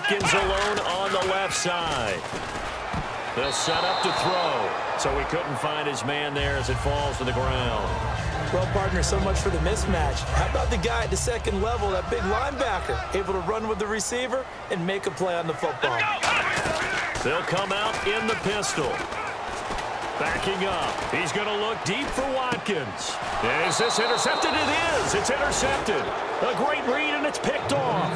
Watkins alone on the left side. They'll set up to throw. So he couldn't find his man there as it falls to the ground. Well, partner, so much for the mismatch. How about the guy at the second level, that big linebacker, able to run with the receiver and make a play on the football? They'll come out in the pistol. Backing up. He's going to look deep for Watkins. Is this intercepted? It is. It's intercepted. A great read, and it's picked off.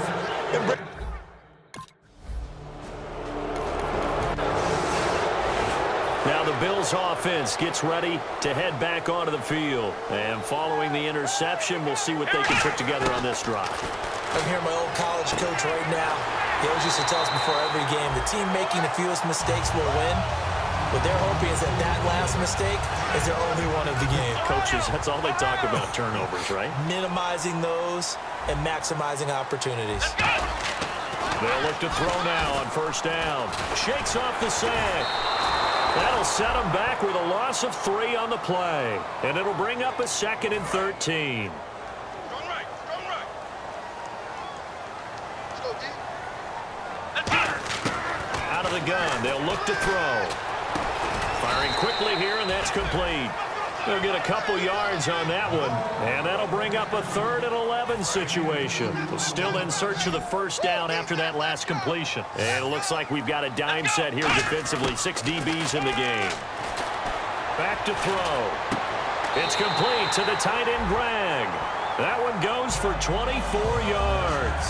Now the Bills offense gets ready to head back onto the field. And following the interception, we'll see what they can put together on this drive. I'm hearing my old college coach right now. He always used to tell us before every game, the team making the fewest mistakes will win. What they're hoping is that that last mistake is their only one of the game. Coaches, that's all they talk about, turnovers, right? Minimizing those and maximizing opportunities. They'll look to throw now on first down. Shakes off the sack. That'll set them back with a loss of 3 on the play. And it'll bring up a 2nd and 13. Out of the gun, they'll look to throw. Firing quickly here, and that's complete. They'll get a couple yards on that one, and that'll bring up a 3rd and 11 situation. Still in search of the first down after that last completion. And it looks like we've got a dime set here defensively. 6 DBs in the game. Back to throw. It's complete to the tight end, Bragg. That one goes for 24 yards.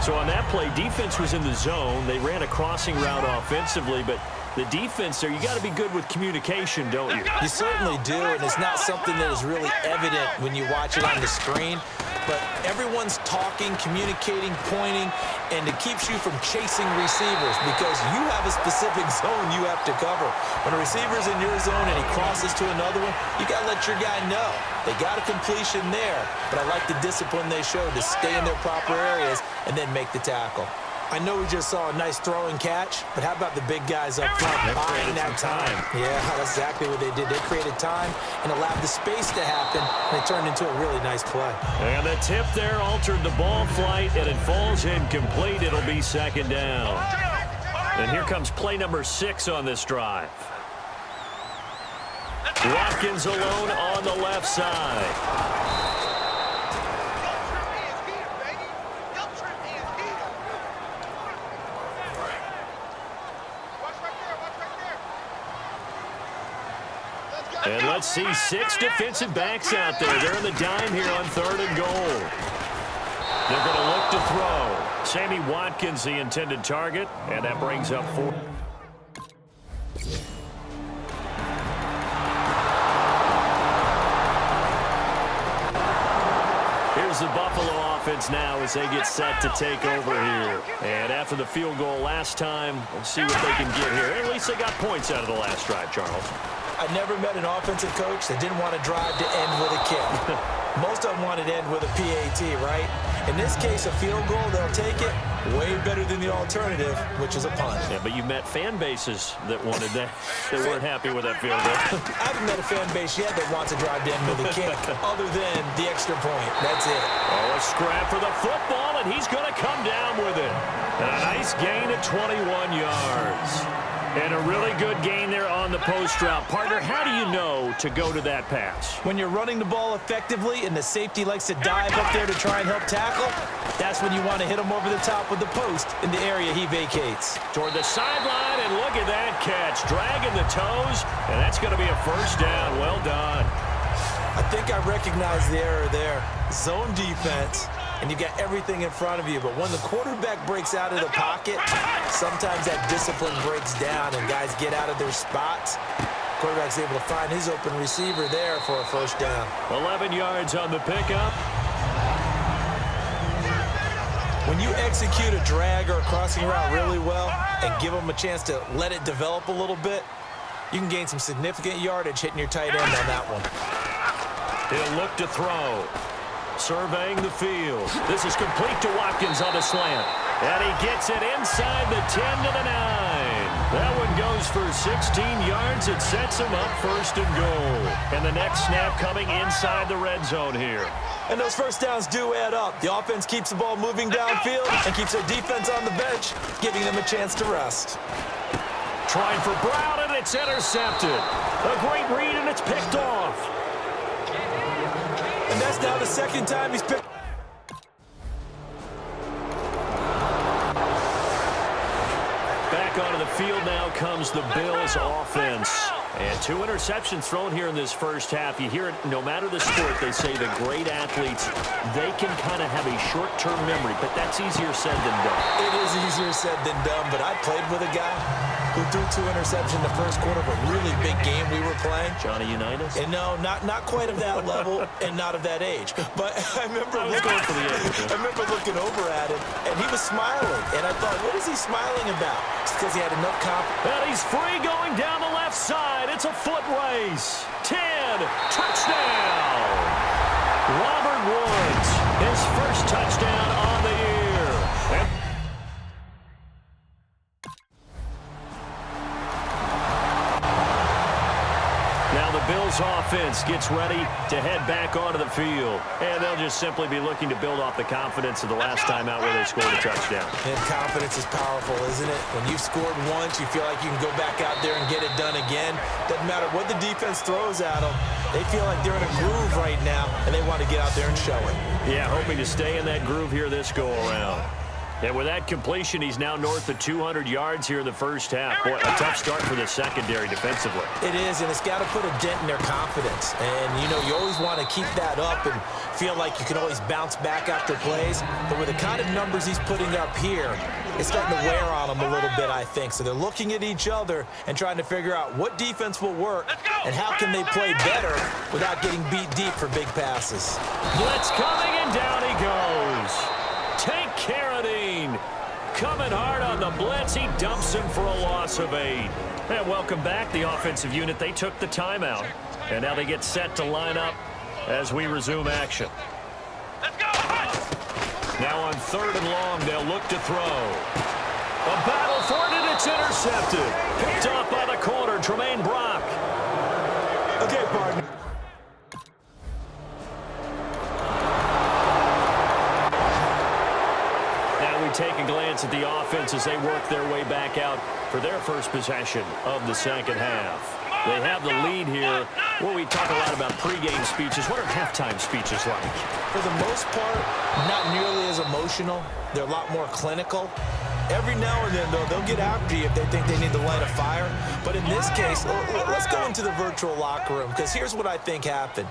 So on that play, defense was in the zone. They ran a crossing route offensively, but the defense there, you got to be good with communication, don't you? You certainly do, and it's not something that is really evident when you watch it on the screen. But everyone's talking, communicating, pointing, and it keeps you from chasing receivers because you have a specific zone you have to cover. When a receiver's in your zone and he crosses to another one, you got to let your guy know. They got a completion there, but I like the discipline they showed to stay in their proper areas and then make the tackle. I know we just saw a nice throw and catch, but how about the big guys up front buying that time? Yeah, that's exactly what they did. They created time and allowed the space to happen, and it turned into a really nice play. And the tip there altered the ball flight, and it falls incomplete. It'll be 2nd down. And here comes play number 6 on this drive. Watkins alone on the left side. And let's see 6 defensive backs out there. They're in the dime here on 3rd and goal. They're going to look to throw. Sammy Watkins, the intended target, and that brings up 4. Here's the Buffalo offense now as they get set to take over here. And after the field goal last time, we'll see what they can get here. At least they got points out of the last drive, Charles. I never met an offensive coach that didn't want to drive to end with a kick. Most of them wanted to end with a PAT, right? In this case, a field goal, they'll take it. Way better than the alternative, which is a punt. Yeah, but you met fan bases that wanted that, that weren't happy with that field goal. I haven't met a fan base yet that wants to drive to end with a kick, other than the extra point. That's it. Oh, a scrap for the football, and he's going to come down with it. And a nice gain of 21 yards. And a really good gain there on the post route. Partner, how do you know to go to that pass? When you're running the ball effectively and the safety likes to dive up there to try and help tackle, that's when you want to hit him over the top with the post in the area he vacates. Toward the sideline, and look at that catch. Dragging the toes, and that's going to be a first down. Well done. I think I recognize the error there. Zone defense, and you got everything in front of you. But when the quarterback breaks out of the pocket, sometimes that discipline breaks down and guys get out of their spots. Quarterback's able to find his open receiver there for a first down. 11 yards on the pickup. When you execute a drag or a crossing route really well and give them a chance to let it develop a little bit, you can gain some significant yardage hitting your tight end on that one. He'll look to throw. Surveying the field. This is complete to Watkins on the slant. And he gets it inside the 10 to the 9. That one goes for 16 yards. It sets him up first and goal. And the next snap coming inside the red zone here. And those first downs do add up. The offense keeps the ball moving downfield and keeps their defense on the bench, giving them a chance to rest. Trying for Brown, and it's intercepted. A great read, and it's picked off. And that's now the second time he's picked. Back onto the field now comes the Bills offense. And 2 interceptions thrown here in this first half. You hear it no matter the sport, they say the great athletes, they can kind of have a short-term memory, but that's easier said than done. It is easier said than done, but I played with a guy who threw 2 interceptions in the first quarter of a really big game we were playing. Johnny Unitas? And no, not quite of that level and not of that age. But I remember looking over at him, and he was smiling. And I thought, what is he smiling about? It's because he had enough confidence. And he's free going down the left side. It's a foot race. 10, touchdown. Robert Woods, his first touchdown on the year. Now the Bills offense gets ready to head back onto the field. And they'll just simply be looking to build off the confidence of the last time out where they scored a touchdown. And confidence is powerful, isn't it? When you've scored once, you feel like you can go back out there and get it done again. Doesn't matter what the defense throws at them. They feel like they're in a groove right now, and they want to get out there and show it. Yeah, hoping to stay in that groove here this go-around. And with that completion, he's now north of 200 yards here in the first half. Boy, a tough start for the secondary defensively. It is, and it's got to put a dent in their confidence. And, you know, you always want to keep that up and feel like you can always bounce back after plays. But with the kind of numbers he's putting up here, it's starting to wear on them a little bit, I think. So they're looking at each other and trying to figure out what defense will work and how can they play better without getting beat deep for big passes. Blitz coming, and down he goes. Tank Carradine coming hard on the blitz. He dumps him for a loss of 8. And welcome back, the offensive unit. They took the timeout, and now they get set to line up as we resume action. Let's go! Now on 3rd and long, they'll look to throw. A battle for it, and it's intercepted. Picked off by the corner, Tremaine Brock. Okay, partner. Take a glance at the offense as they work their way back out for their first possession of the second half. They have the lead here. Well, we talk a lot about pregame speeches. What are halftime speeches like? For the most part, not nearly as emotional. They're a lot more clinical. Every now and then, though, they'll get after you if they think they need to light a fire. But in this case, let's go into the virtual locker room, because here's what I think happened.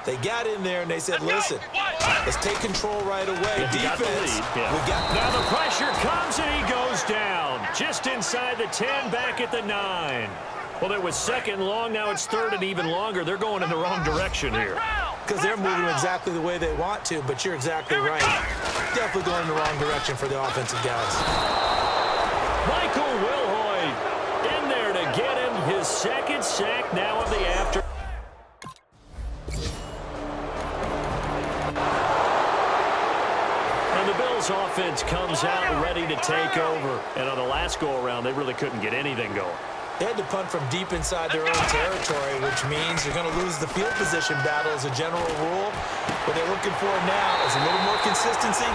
They got in there and they said, listen, let's take control right away. Defense, Now the pressure comes and he goes down. Just inside the 10, back at the 9. Well, there was 2nd and long. Now it's 3rd and even longer. They're going in the wrong direction here. Because they're moving exactly the way they want to, but you're exactly right. Definitely going in the wrong direction for the offensive guys. Michael Wilhoit in there to get him his 2nd sack now of the after. The Bills offense comes out ready to take over. And on the last go-around, they really couldn't get anything going. They had to punt from deep inside their own territory, which means you're going to lose the field position battle as a general rule. What they're looking for now is a little more consistency,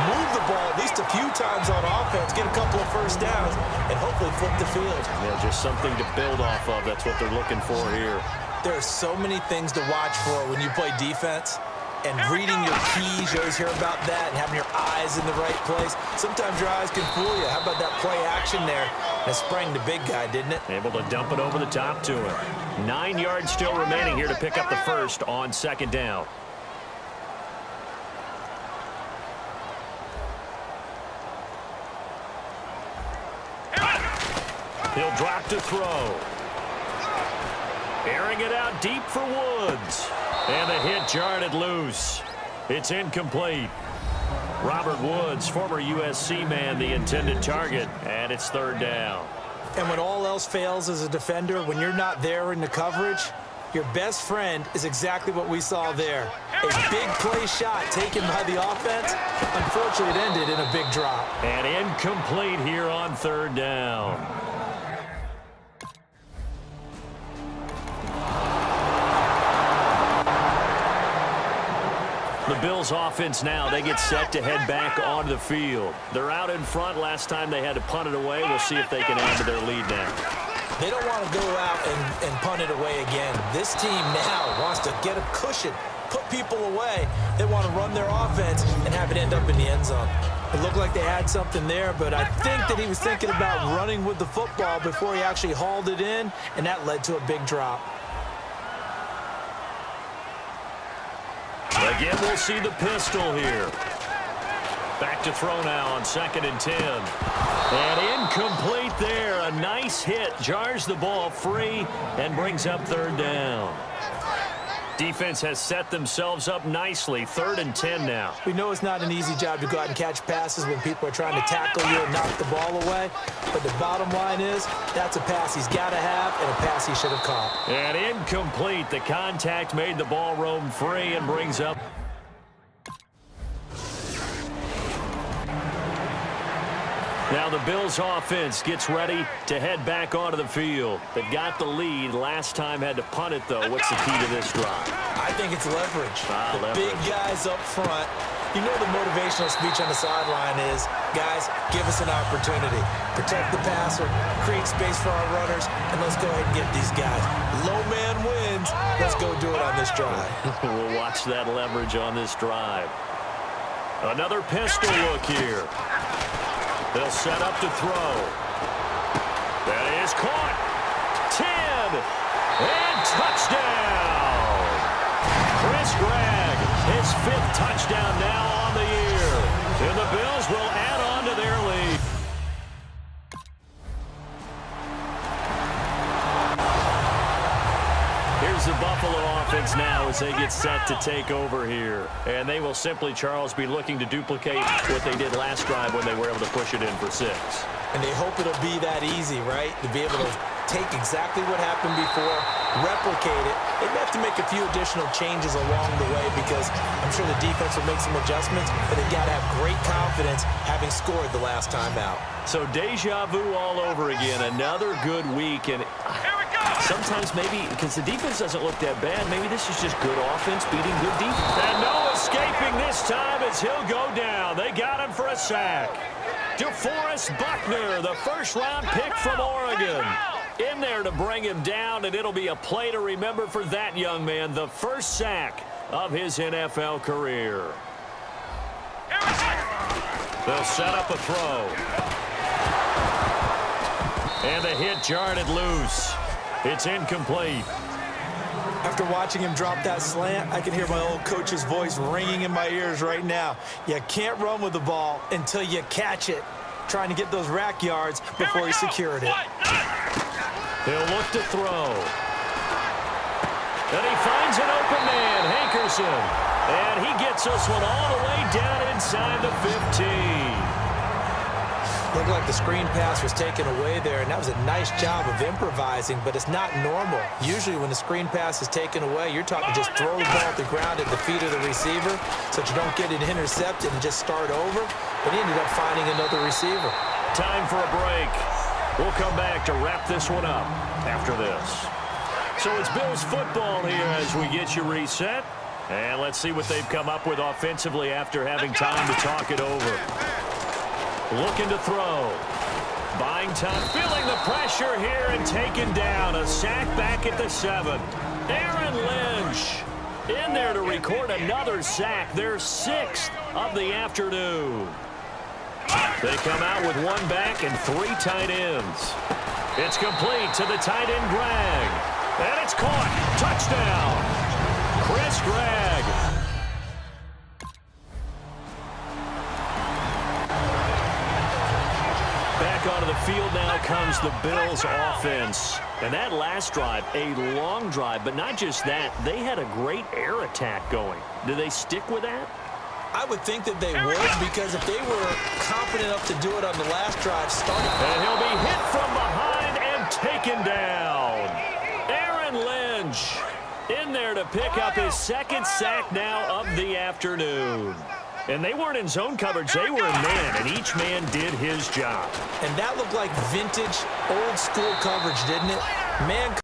move the ball at least a few times on offense, get a couple of first downs, and hopefully flip the field. Yeah, just something to build off of. That's what they're looking for here. There are so many things to watch for when you play defense. And reading your keys, you always hear about that, and having your eyes in the right place. Sometimes your eyes can fool you. How about that play action there? That sprang the big guy, didn't it? Able to dump it over the top to him. 9 yards still remaining here to pick up the first on 2nd down. He'll drop to throw. Airing it out deep for Woods. And the hit jarred it loose. It's incomplete. Robert Woods, former USC man, the intended target, and it's 3rd down. And when all else fails as a defender, when you're not there in the coverage, your best friend is exactly what we saw there. A big play shot taken by the offense. Unfortunately, it ended in a big drop. And incomplete here on 3rd down. Bills offense now, they get set to head back onto the field. They're out in front. Last time they had to punt it away. We'll see if they can add to their lead now. They don't want to go out and punt it away again. This team now wants to get a cushion, put people away. They want to run their offense and have it end up in the end zone. It looked like they had something there, but I think that he was thinking about running with the football before he actually hauled it in, and that led to a big drop. Again, we'll see the pistol here. Back to throw now on 2nd and 10. And incomplete there. A nice hit. Jars the ball free and brings up 3rd down. Defense has set themselves up nicely. 3rd and 10 now. We know it's not an easy job to go out and catch passes when people are trying to tackle you and knock the ball away. But the bottom line is, that's a pass he's got to have and a pass he should have caught. And incomplete. The contact made the ball roam free and brings up. Now the Bills offense gets ready to head back onto the field. They've got the lead. Last time had to punt it, though. What's the key to this drive? I think it's leverage. Leverage. Big guys up front. You know the motivational speech on the sideline is, guys, give us an opportunity. Protect the passer, create space for our runners, and let's go ahead and get these guys. Low man wins. Let's go do it on this drive. We'll watch that leverage on this drive. Another pistol look here. They'll set up to throw. That is caught. 10. And touchdown. Chris Gregg, his 5th touchdown now on the year. And the Bills will add on to their lead. Here's the Buffalo offense now as they get set to take over here. And they will simply, Charles, be looking to duplicate what they did last drive when they were able to push it in for 6. And they hope it'll be that easy, right? To be able to take exactly what happened before, replicate it. They have to make a few additional changes along the way because I'm sure the defense will make some adjustments, but they've got to have great confidence having scored the last time out. So deja vu all over again. Another good week. And sometimes maybe, because the defense doesn't look that bad, maybe this is just good offense beating good defense. And no escaping this time as he'll go down. They got him for a sack. DeForest Buckner, the 1st-round pick from Oregon, in there to bring him down, and it'll be a play to remember for that young man, the 1st sack of his NFL career. They'll set up a throw. And the hit jarred it loose. It's incomplete. After watching him drop that slant, I can hear my old coach's voice ringing in my ears right now. You can't run with the ball until you catch it. Trying to get those rack yards before he secured it. He'll look to throw. And he finds an open man, Hankerson. And he gets this one all the way down inside the 15. Looked like the screen pass was taken away there, and that was a nice job of improvising, but it's not normal. Usually when the screen pass is taken away, you're talking just throw the ball at the ground at the feet of the receiver so that you don't get it intercepted and just start over, but he ended up finding another receiver. Time for a break. We'll come back to wrap this one up after this. So it's Bills football here as we get you reset. And let's see what they've come up with offensively after having time to talk it over. Looking to throw. Buying time. Feeling the pressure here and taken down. A sack back at the 7. Aaron Lynch in there to record another sack. Their 6th of the afternoon. They come out with 1 back and 3 tight ends. It's complete to the tight end, Gregg. And it's caught. Touchdown. Chris Gregg. Back onto the field now comes the Bills offense. And that last drive, a long drive, but not just that. They had a great air attack going. Do they stick with that? I would think that they would, because if they were confident enough to do it on the last drive, starting. And he'll be hit from behind and taken down. Aaron Lynch in there to pick up his 2nd sack now of the afternoon. And they weren't in zone coverage, they were in man, and each man did his job. And that looked like vintage, old school coverage, didn't it? Man